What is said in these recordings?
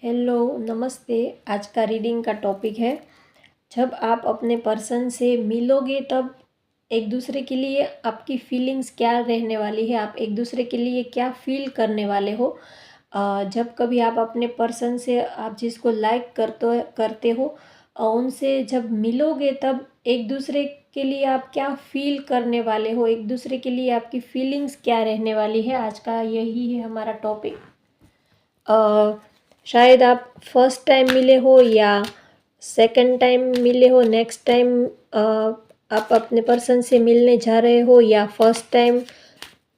Hello, नमस्ते। आज का रीडिंग का टॉपिक है, जब आप अपने पर्सन से मिलोगे तब एक दूसरे के लिए आपकी फीलिंग्स क्या रहने वाली है, आप एक दूसरे के लिए क्या फील करने वाले हो। जब कभी आप अपने पर्सन से, आप जिसको लाइक करते हो, उनसे जब मिलोगे तब एक दूसरे के लिए आप क्या फील करने वाले हो, एक दूसरे के लिए आपकी फीलिंग्स क्या रहने वाली है। आज का यही है हमारा टॉपिक। शायद आप फर्स्ट टाइम मिले हो या सेकंड टाइम मिले हो, नेक्स्ट टाइम आप अपने पर्सन से मिलने जा रहे हो या फर्स्ट टाइम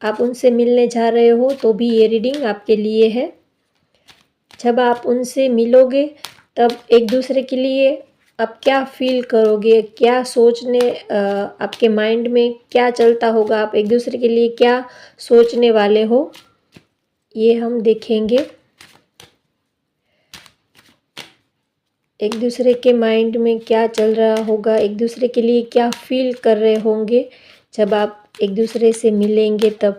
आप उनसे मिलने जा रहे हो, तो भी ये रीडिंग आपके लिए है। जब आप उनसे मिलोगे तब एक दूसरे के लिए आप क्या फील करोगे, क्या सोचने, आपके माइंड में क्या चलता होगा, आप एक दूसरे के लिए क्या सोचने वाले हो, ये हम देखेंगे। एक दूसरे के माइंड में क्या चल रहा होगा, एक दूसरे के लिए क्या फील कर रहे होंगे जब आप एक दूसरे से मिलेंगे तब।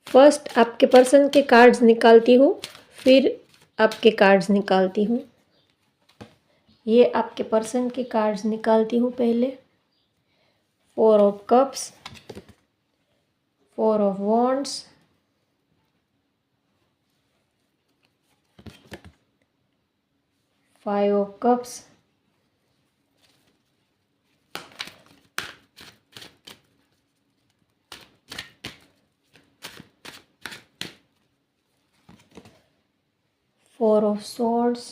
फर्स्ट आपके पर्सन के कार्ड्स निकालती हूँ, फिर आपके कार्ड्स निकालती हूँ। ये आपके पर्सन के कार्ड्स निकालती हूँ पहले। 4 of cups, 4 of wands, 5 of cups, 4 of swords,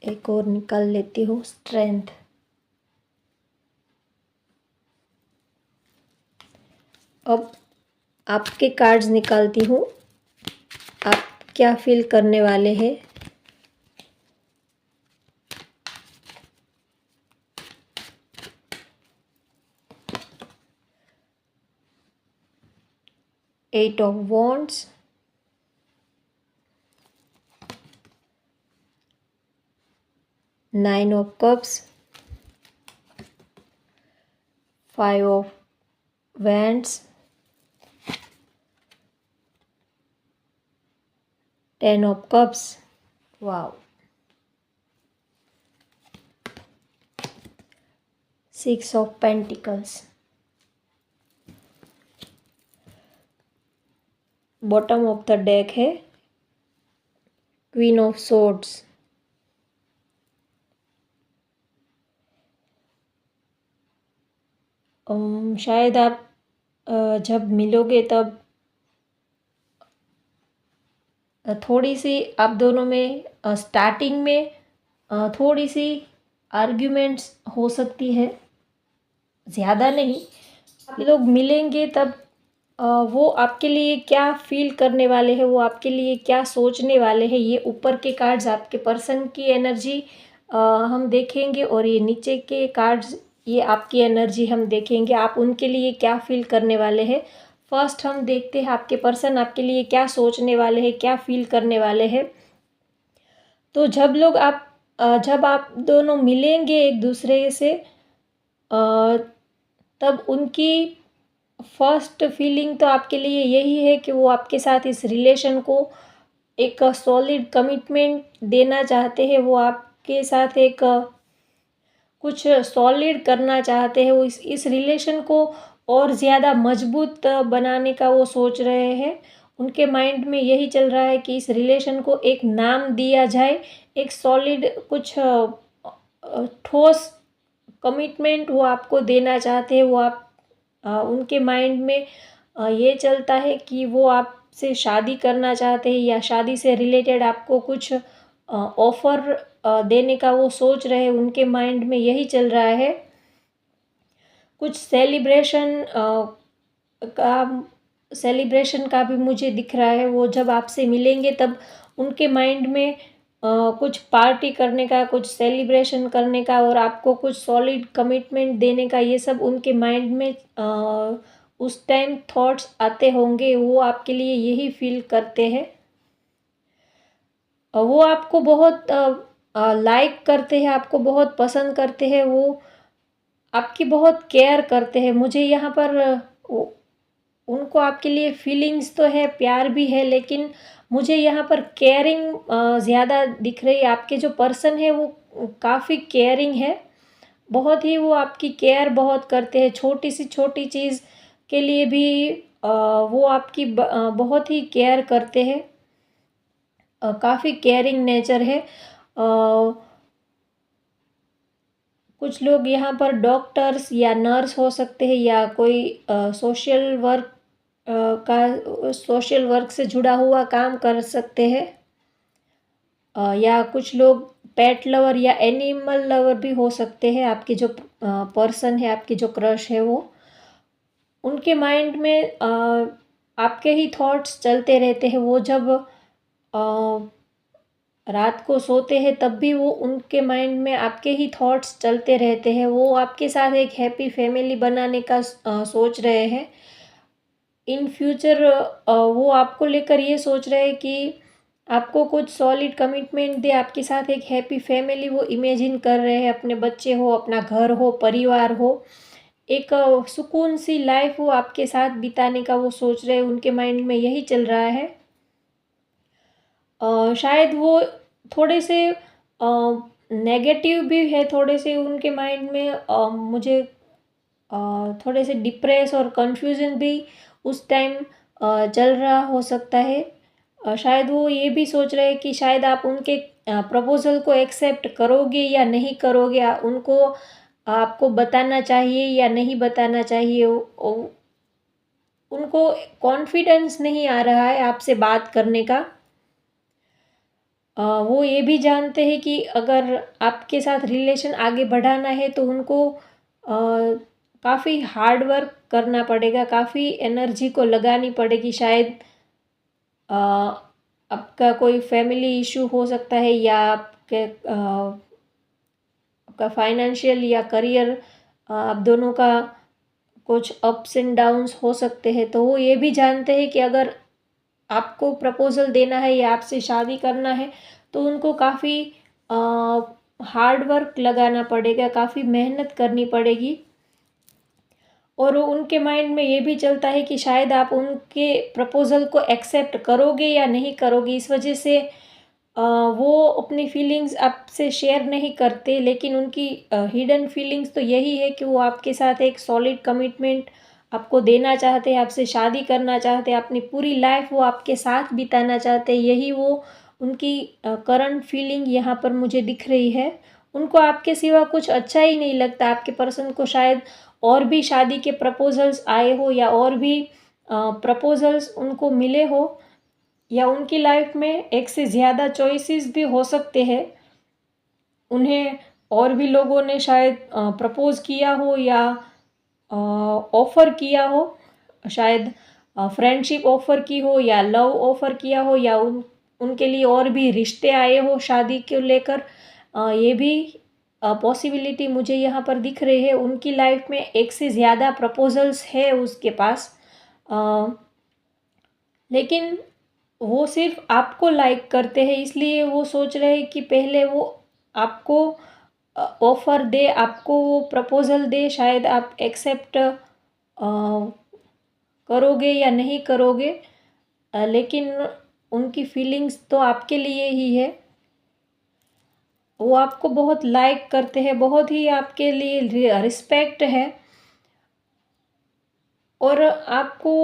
एक और निकाल लेती हूँ, स्ट्रेंथ। अब आपके कार्ड्स निकालती हूँ, आप क्या फील करने वाले हैं। Eight of wands, 9 of cups, 5 of wands, 10 of cups. Wow. 6 of pentacles. Bottom of the deck है क्वीन ऑफ swords. शायद आप जब मिलोगे तब थोड़ी सी आप दोनों में स्टार्टिंग में थोड़ी सी आर्ग्यूमेंट्स हो सकती है, ज़्यादा नहीं। आप लोग मिलेंगे तब वो आपके लिए क्या फील करने वाले हैं, वो आपके लिए क्या सोचने वाले हैं। ये ऊपर के कार्ड्स आपके पर्सन की एनर्जी हम देखेंगे, और ये नीचे के कार्ड्स ये आपकी एनर्जी हम देखेंगे, आप उनके लिए क्या फील करने वाले हैं। फर्स्ट हम देखते हैं आपके पर्सन आपके लिए क्या सोचने वाले हैं, क्या फील करने वाले हैं। तो जब आप दोनों मिलेंगे एक दूसरे से, तब उनकी फर्स्ट फीलिंग तो आपके लिए यही है कि वो आपके साथ इस रिलेशन को एक सॉलिड कमिटमेंट देना चाहते हैं। वो आपके साथ एक कुछ सॉलिड करना चाहते हैं। वो इस रिलेशन को और ज़्यादा मजबूत बनाने का वो सोच रहे हैं। उनके माइंड में यही चल रहा है कि इस रिलेशन को एक नाम दिया जाए, एक सॉलिड कुछ ठोस कमिटमेंट वो आपको देना चाहते हैं। वो आप उनके माइंड में ये चलता है कि वो आपसे शादी करना चाहते हैं, या शादी से रिलेटेड आपको कुछ ऑफ़र देने का वो सोच रहे हैं। उनके माइंड में यही चल रहा है। कुछ सेलिब्रेशन का भी मुझे दिख रहा है। वो जब आपसे मिलेंगे तब उनके माइंड में कुछ पार्टी करने का, कुछ सेलिब्रेशन करने का, और आपको कुछ सॉलिड कमिटमेंट देने का, ये सब उनके माइंड में उस टाइम थॉट्स आते होंगे। वो आपके लिए यही फील करते हैं। वो आपको बहुत लाइक करते हैं, आपको बहुत पसंद करते हैं। वो आपकी बहुत केयर करते हैं। मुझे यहाँ पर उनको आपके लिए फीलिंग्स तो है, प्यार भी है, लेकिन मुझे यहाँ पर केयरिंग ज़्यादा दिख रही है। आपके जो पर्सन है वो काफ़ी केयरिंग है, बहुत ही वो आपकी केयर बहुत करते हैं। छोटी सी छोटी चीज़ के लिए भी वो आपकी बहुत ही केयर करते हैं। काफ़ी केयरिंग नेचर है। कुछ लोग यहाँ पर डॉक्टर्स या नर्स हो सकते हैं, या कोई सोशल वर्क का सोशल वर्क से जुड़ा हुआ काम कर सकते हैं, या कुछ लोग पेट लवर या एनिमल लवर भी हो सकते हैं। आपकी जो पर्सन है, आपकी जो क्रश है, वो उनके माइंड में आपके ही थॉट्स चलते रहते हैं। वो जब रात को सोते हैं तब भी वो उनके माइंड में आपके ही थॉट्स चलते रहते हैं। वो आपके साथ एक हैप्पी फैमिली बनाने का सोच रहे हैं। इन फ्यूचर वो आपको लेकर ये सोच रहे हैं कि आपको कुछ सॉलिड कमिटमेंट दे, आपके साथ एक हैप्पी फैमिली वो इमेजिन कर रहे हैं। अपने बच्चे हो, अपना घर हो, परिवार हो, एक सुकून सी लाइफ वो आपके साथ बिताने का वो सोच रहे हैं। उनके माइंड में यही चल रहा है। शायद वो थोड़े से नेगेटिव भी है, थोड़े से उनके माइंड में मुझे थोड़े से डिप्रेस और कंफ्यूजन भी उस टाइम चल रहा हो सकता है। शायद वो ये भी सोच रहे हैं कि शायद आप उनके प्रपोज़ल को एक्सेप्ट करोगे या नहीं करोगे, उनको आपको बताना चाहिए या नहीं बताना चाहिए। उनको कॉन्फिडेंस नहीं आ रहा है आपसे बात करने का। वो ये भी जानते हैं कि अगर आपके साथ रिलेशन आगे बढ़ाना है तो उनको काफ़ी हार्ड वर्क करना पड़ेगा, काफ़ी एनर्जी को लगानी पड़ेगी। शायद अ, आपका कोई फैमिली इशू हो सकता है, या आपका फाइनेंशियल या करियर, आप दोनों का कुछ अप्स एंड डाउन्स हो सकते हैं। तो वो ये भी जानते हैं कि अगर आपको प्रपोज़ल देना है या आपसे शादी करना है तो उनको काफ़ी हार्ड वर्क लगाना पड़ेगा, काफ़ी मेहनत करनी पड़ेगी। और उनके माइंड में ये भी चलता है कि शायद आप उनके प्रपोज़ल को एक्सेप्ट करोगे या नहीं करोगे। इस वजह से वो अपनी फीलिंग्स आपसे शेयर नहीं करते, लेकिन उनकी हिडन फीलिंग्स तो यही है कि वो आपके साथ एक सॉलिड कमिटमेंट आपको देना चाहते हैं, आपसे शादी करना चाहते हैं, अपनी पूरी लाइफ वो आपके साथ बिताना चाहते हैं। यही वो उनकी करंट फीलिंग यहाँ पर मुझे दिख रही है। उनको आपके सिवा कुछ अच्छा ही नहीं लगता। आपके पर्सन को शायद और भी शादी के प्रपोजल्स आए हो, या और भी प्रपोजल्स उनको मिले हो, या उनकी लाइफ में एक से ज़्यादा चॉइसेस भी हो सकते हैं। उन्हें और भी लोगों ने शायद प्रपोज़ किया हो, या ऑफ़र किया हो। शायद फ्रेंडशिप ऑफ़र की हो, या लव ऑफ़र किया हो, या उनके लिए और भी रिश्ते आए हो शादी को लेकर। ये भी पॉसिबिलिटी मुझे यहाँ पर दिख रही है। उनकी लाइफ में एक से ज़्यादा प्रपोजल्स है उसके पास, लेकिन वो सिर्फ आपको लाइक करते हैं, इसलिए वो सोच रहे हैं कि पहले वो आपको ऑफ़र दे, आपको वो प्रपोज़ल दे। शायद आप एक्सेप्ट करोगे या नहीं करोगे, लेकिन उनकी फीलिंग्स तो आपके लिए ही है। वो आपको बहुत लाइक करते हैं, बहुत ही आपके लिए रिस्पेक्ट है, और आपको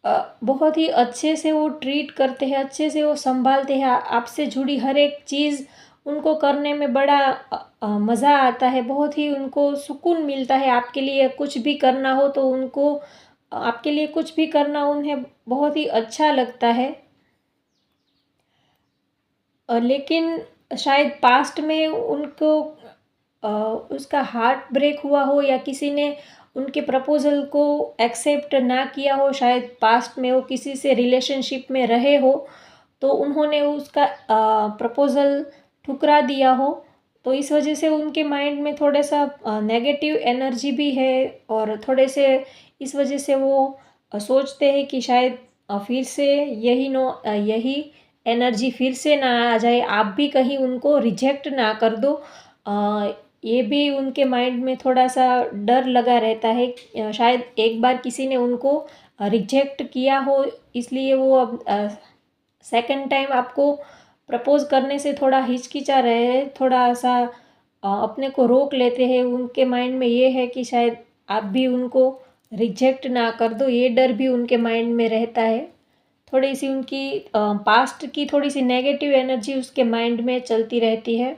बहुत ही अच्छे से वो ट्रीट करते हैं, अच्छे से वो संभालते हैं। आपसे जुड़ी हर एक चीज़ उनको करने में बड़ा मज़ा आता है, बहुत ही उनको सुकून मिलता है। आपके लिए कुछ भी करना हो तो उनको आपके लिए कुछ भी करना उन्हें बहुत ही अच्छा लगता है। लेकिन शायद पास्ट में उनको उसका हार्ट ब्रेक हुआ हो, या किसी ने उनके प्रपोज़ल को एक्सेप्ट ना किया हो। शायद पास्ट में वो किसी से रिलेशनशिप में रहे हो, तो उन्होंने उसका प्रपोज़ल ठुकरा दिया हो। तो इस वजह से उनके माइंड में थोड़ा-सा नेगेटिव एनर्जी भी है, और थोड़े से इस वजह से वो सोचते हैं कि शायद फिर से यही एनर्जी फिर से ना आ जाए, आप भी कहीं उनको रिजेक्ट ना कर दो। ये भी उनके माइंड में थोड़ा-सा डर लगा रहता है। शायद एक बार किसी ने उनको रिजेक्ट किया हो, इसलिए वो अब सेकंड टाइम आपको प्रपोज़ करने से थोड़ा हिचकिचा रहे हैं, थोड़ा-सा अपने को रोक लेते हैं। उनके माइंड में ये है कि शायद आप भी उनको रिजेक्ट ना कर दो, ये डर भी उनके माइंड में रहता है। थोड़ी-सी उनकी पास्ट की थोड़ी-सी नेगेटिव एनर्जी उसके माइंड में चलती रहती है।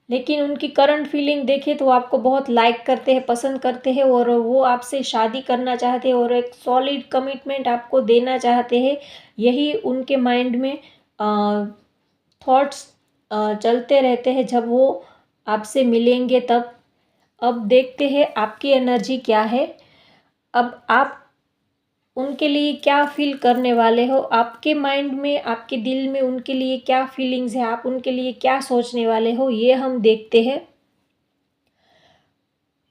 लेकिन उनकी करंट फीलिंग देखें तो वो आपको बहुत लाइक करते हैं, पसंद करते हैं और वो आपसे शादी करना चाहते हैं और एक सॉलिड कमिटमेंट आपको देना चाहते हैं। यही उनके माइंड में थॉट्स चलते रहते हैं जब वो आपसे मिलेंगे तब। अब देखते हैं आपकी एनर्जी क्या है। अब आप उनके लिए क्या फ़ील करने वाले हो? आपके माइंड में, आपके दिल में उनके लिए क्या फीलिंग्स है? आप उनके लिए क्या सोचने वाले हो? ये हम देखते हैं।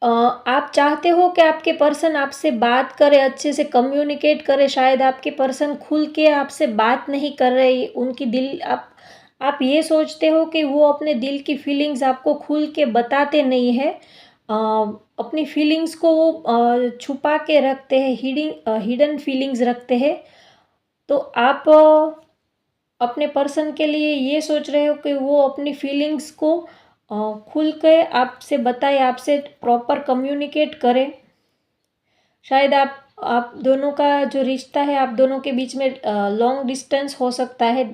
आप चाहते हो कि आपके पर्सन आपसे बात करे, अच्छे से कम्युनिकेट करे। शायद आपके पर्सन खुल के आपसे बात नहीं कर रहे। उनकी दिल आप ये सोचते हो कि वो अपने दिल की फीलिंग्स आपको खुल के बताते नहीं हैं। अपनी फीलिंग्स को वो छुपा के रखते हैं, हिडन फीलिंग्स रखते हैं। तो आप अपने पर्सन के लिए ये सोच रहे हो कि वो अपनी फीलिंग्स को खुल के आपसे बताए, आपसे प्रॉपर कम्युनिकेट करे। शायद आप दोनों का जो रिश्ता है, आप दोनों के बीच में लॉन्ग डिस्टेंस हो सकता है।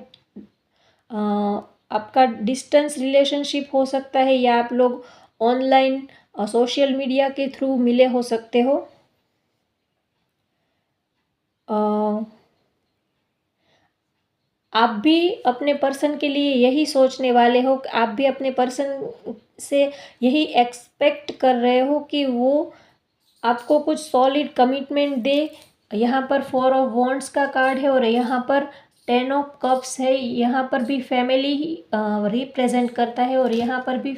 आपका डिस्टेंस रिलेशनशिप हो सकता है या आप लोग ऑनलाइन सोशल मीडिया के थ्रू मिले हो सकते हो। आप भी अपने पर्सन के लिए यही सोचने वाले हो, आप भी अपने पर्सन से यही एक्सपेक्ट कर रहे हो कि वो आपको कुछ सॉलिड कमिटमेंट दे। यहाँ पर 4 ऑफ वॉन्ड्स का कार्ड है और यहाँ पर 10 ऑफ कप्स है। यहाँ पर भी फैमिली रिप्रेजेंट करता है और यहाँ पर भी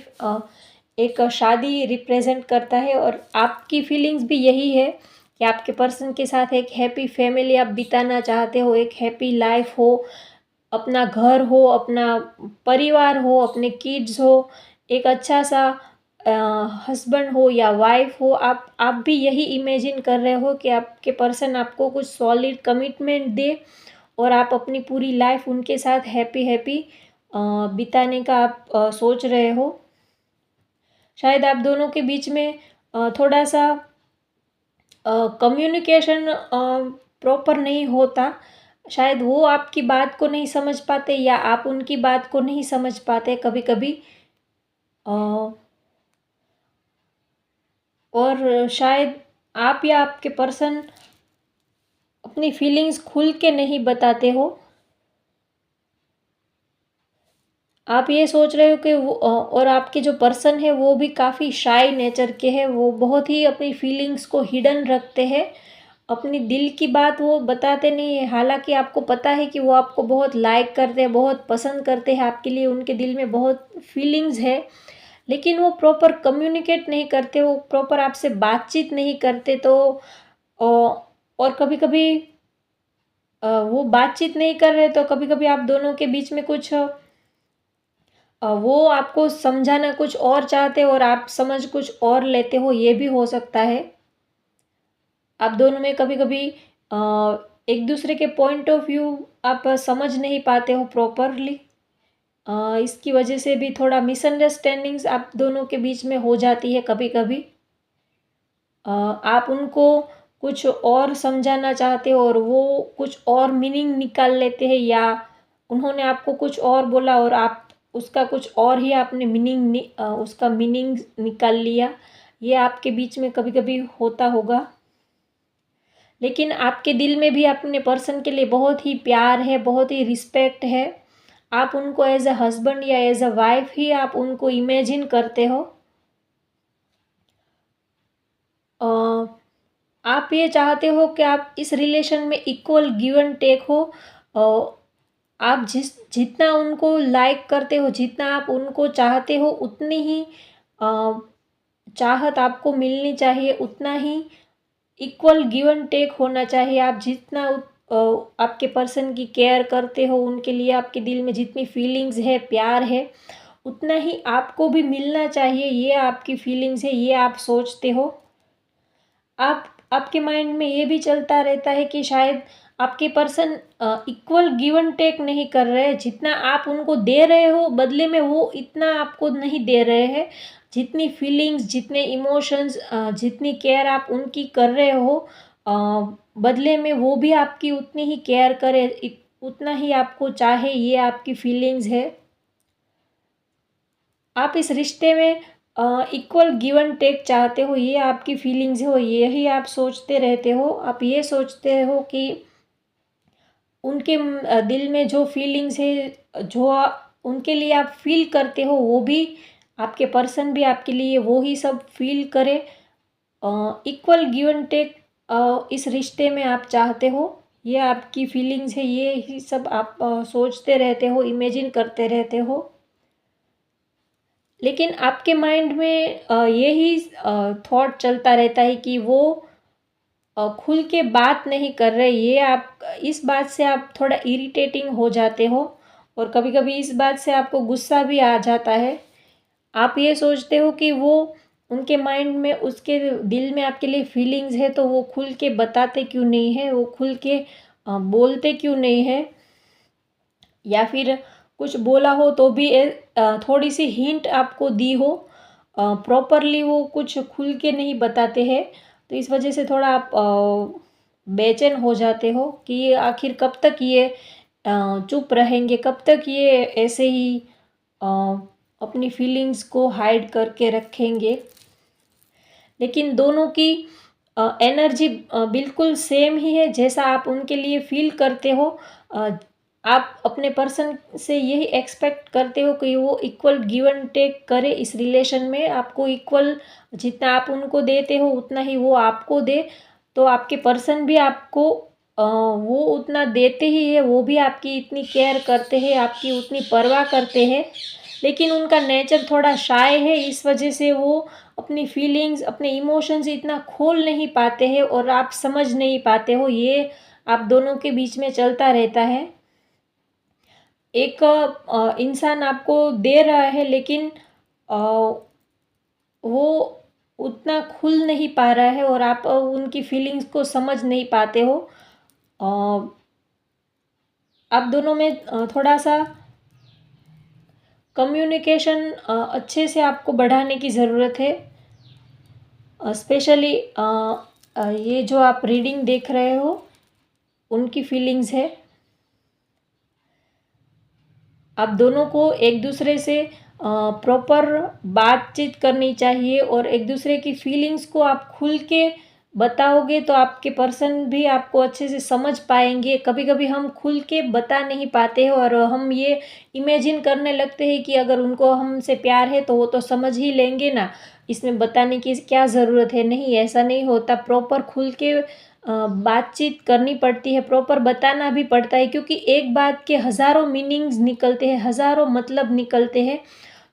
एक शादी रिप्रेजेंट करता है। और आपकी फीलिंग्स भी यही है कि आपके पर्सन के साथ एक हैप्पी फैमिली आप बिताना चाहते हो, एक हैप्पी लाइफ हो, अपना घर हो, अपना परिवार हो, अपने किड्स हो, एक अच्छा सा हस्बैंड हो या वाइफ हो। आप भी यही इमेजिन कर रहे हो कि आपके पर्सन आपको कुछ सॉलिड कमिटमेंट दे और आप अपनी पूरी लाइफ उनके साथ हैप्पी हैप्पी बिताने का आप सोच रहे हो। शायद आप दोनों के बीच में थोड़ा सा कम्युनिकेशन प्रॉपर नहीं होता। शायद वो आपकी बात को नहीं समझ पाते या आप उनकी बात को नहीं समझ पाते कभी-कभी। और शायद आप या आपके पर्सन अपनी फीलिंग्स खुल के नहीं बताते हो। आप ये सोच रहे हो कि वो और आपके जो पर्सन है वो भी काफ़ी शाय नेचर के हैं। वो बहुत ही अपनी फीलिंग्स को हिडन रखते हैं। अपनी दिल की बात वो बताते नहीं है। हालाँकि आपको पता है कि वो आपको बहुत लाइक करते हैं, बहुत पसंद करते हैं, आपके लिए उनके दिल में बहुत फीलिंग्स है। लेकिन वो प्रॉपर कम्युनिकेट नहीं करते, वो प्रॉपर आपसे बातचीत नहीं करते। तो और कभी-कभी वो बातचीत नहीं कर रहे तो कभी-कभी आप दोनों के बीच में कुछ वो आपको समझाना कुछ और चाहते हो और आप समझ कुछ और लेते हो, ये भी हो सकता है। आप दोनों में कभी-कभी एक दूसरे के पॉइंट ऑफ व्यू आप समझ नहीं पाते हो प्रॉपरली। इसकी वजह से भी थोड़ा मिसअंडरस्टैंडिंग्स आप दोनों के बीच में हो जाती है कभी-कभी। आप उनको कुछ और समझाना चाहते हो और वो कुछ और मीनिंग निकाल लेते हैं या उन्होंने आपको कुछ और बोला और आप उसका कुछ और ही आपने उसका मीनिंग निकाल लिया। ये आपके बीच में कभी-कभी होता होगा। लेकिन आपके दिल में भी अपने पर्सन के लिए बहुत ही प्यार है, बहुत ही रिस्पेक्ट है। आप उनको एज़ अ हस्बैंड या एज़ अ वाइफ ही आप उनको इमेजिन करते हो। अ, आप ये चाहते हो कि आप इस रिलेशन में इक्वल गिव एंड टेक हो। अ, आप जितना उनको लाइक करते हो, जितना आप उनको चाहते हो, उतनी ही अ, चाहत आपको मिलनी चाहिए, उतना ही इक्वल गिव एंड टेक होना चाहिए। आप जितना आपके पर्सन की केयर करते हो, उनके लिए आपके दिल में जितनी फीलिंग्स है, प्यार है, उतना ही आपको भी मिलना चाहिए, ये आपकी फीलिंग्स है, ये आप सोचते हो। आपके माइंड में ये भी चलता रहता है कि शायद आपके person equal give and take नहीं कर रहे हैं। जितना आप उनको दे रहे हो बदले में वो इतना आपको नहीं दे रहे हैं। जितनी फीलिंग्स, जितने इमोशंस, जितनी केयर आप उनकी कर रहे हो, अ, बदले में वो भी आपकी उतनी ही केयर करे, उतना ही आपको चाहे, ये आपकी फीलिंग्स है। आप इस रिश्ते में इक्वल गिव एंड टेक चाहते हो, ये आपकी फीलिंग्स हो, यही आप सोचते रहते हो। आप ये सोचते हो कि उनके दिल में जो फीलिंग्स है, जो उनके लिए आप फील करते हो, वो भी आपके पर्सन भी आपके लिए वो ही सब फील करे। इक्वल गिव एंड टेक इस रिश्ते में आप चाहते हो, ये आपकी फीलिंग्स है, ये ही सब आप सोचते रहते हो, इमेजिन करते रहते हो। लेकिन आपके माइंड में यही थॉट चलता रहता है कि वो खुल के बात नहीं कर रहे। ये आप इस बात से आप थोड़ा इरिटेटिंग हो जाते हो, और कभी कभी इस बात से आपको गुस्सा भी आ जाता है। आप ये सोचते हो कि वो, उनके माइंड में, उसके दिल में आपके लिए फीलिंग्स है, तो वो खुल के बताते क्यों नहीं है, वो खुल के बोलते क्यों नहीं है। या फिर कुछ बोला हो तो भी थोड़ी सी हिंट आपको दी हो, प्रॉपरली वो कुछ खुल के नहीं बताते हैं। तो इस वजह से थोड़ा आप बेचैन हो जाते हो कि ये आखिर कब तक ये चुप रहेंगे, कब तक ये ऐसे ही अ, अपनी फीलिंग्स को हाइड करके रखेंगे। लेकिन दोनों की एनर्जी बिल्कुल सेम ही है। जैसा आप उनके लिए फील करते हो, अ, आप अपने पर्सन से यही एक्सपेक्ट करते हो कि वो इक्वल गिव एंड टेक करे इस रिलेशन में। आपको इक्वल, जितना आप उनको देते हो उतना ही वो आपको दे। तो आपके पर्सन भी आपको वो उतना देते ही है, वो भी आपकी इतनी केयर करते हैं, आपकी उतनी परवाह करते हैं। लेकिन उनका नेचर थोड़ा शाय है, इस वजह से वो अपनी फीलिंग्स, अपने इमोशंस इतना खोल नहीं पाते हैं, और आप समझ नहीं पाते हो। ये आप दोनों के बीच में चलता रहता है। एक इंसान आपको दे रहा है, लेकिन अ, वो उतना खुल नहीं पा रहा है, और आप उनकी फीलिंग्स को समझ नहीं पाते हो। अ, आप दोनों में थोड़ा सा कम्युनिकेशन अच्छे से आपको बढ़ाने की ज़रूरत है। स्पेशली ये जो आप रीडिंग देख रहे हो, उनकी फीलिंग्स है। आप दोनों को एक दूसरे से प्रॉपर बातचीत करनी चाहिए, और एक दूसरे की फीलिंग्स को आप खुल के बताओगे तो आपके पर्सन भी आपको अच्छे से समझ पाएंगे। कभी कभी हम खुल के बता नहीं पाते हैं, और हम ये इमेजिन करने लगते हैं कि अगर उनको हमसे प्यार है तो वो तो समझ ही लेंगे ना, इसमें बताने की क्या ज़रूरत है। नहीं, ऐसा नहीं होता। प्रॉपर खुल के बातचीत करनी पड़ती है, प्रॉपर बताना भी पड़ता है, क्योंकि एक बात के हज़ारों मीनिंग्स निकलते हैं, हज़ारों मतलब निकलते हैं।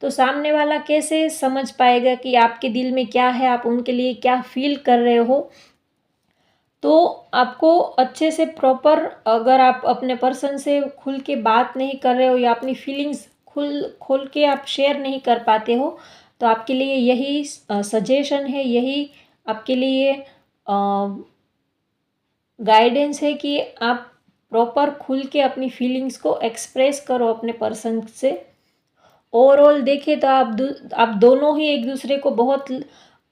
तो सामने वाला कैसे समझ पाएगा कि आपके दिल में क्या है, आप उनके लिए क्या फील कर रहे हो। तो आपको अच्छे से प्रॉपर, अगर आप अपने पर्सन से खुल के बात नहीं कर रहे हो, या अपनी फीलिंग्स खोल के आप शेयर नहीं कर पाते हो, तो आपके लिए यही सजेशन है, यही आपके लिए गाइडेंस है कि आप प्रॉपर खुल के अपनी फीलिंग्स को एक्सप्रेस करो अपने पर्सन से। ओवरऑल देखें तो आप दोनों ही एक दूसरे को बहुत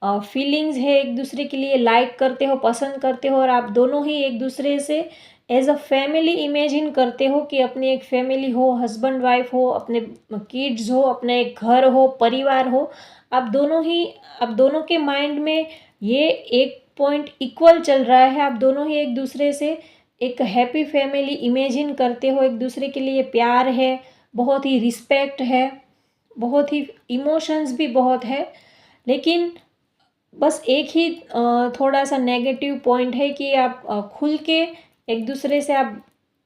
फीलिंग्स है, एक दूसरे के लिए लाइक करते हो, पसंद करते हो, और आप दोनों ही एक दूसरे से एज अ फैमिली इमेजिन करते हो कि अपनी एक फैमिली हो, हस्बैंड वाइफ हो, अपने किड्स हो, अपने एक घर हो, परिवार हो। आप दोनों के माइंड में ये एक पॉइंट इक्वल चल रहा है। आप दोनों ही एक दूसरे से एक हैप्पी फैमिली इमेजिन करते हो, एक दूसरे के लिए प्यार है, बहुत ही रिस्पेक्ट है, बहुत ही इमोशंस भी बहुत है। लेकिन बस एक ही थोड़ा सा नेगेटिव पॉइंट है कि आप खुल के एक दूसरे से आप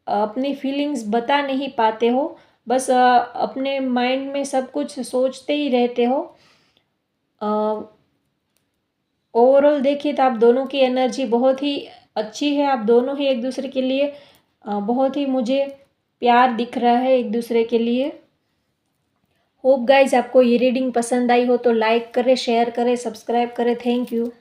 अपनी फीलिंग्स बता नहीं पाते हो। बस अपने माइंड में सब कुछ सोचते ही रहते हो। ओवरऑल देखिए तो आप दोनों की एनर्जी बहुत ही अच्छी है। आप दोनों ही एक दूसरे के लिए बहुत ही, मुझे प्यार दिख रहा है एक दूसरे के लिए। होप गाइज आपको ये रीडिंग पसंद आई हो तो लाइक करें, शेयर करें, सब्सक्राइब करें। Thank you.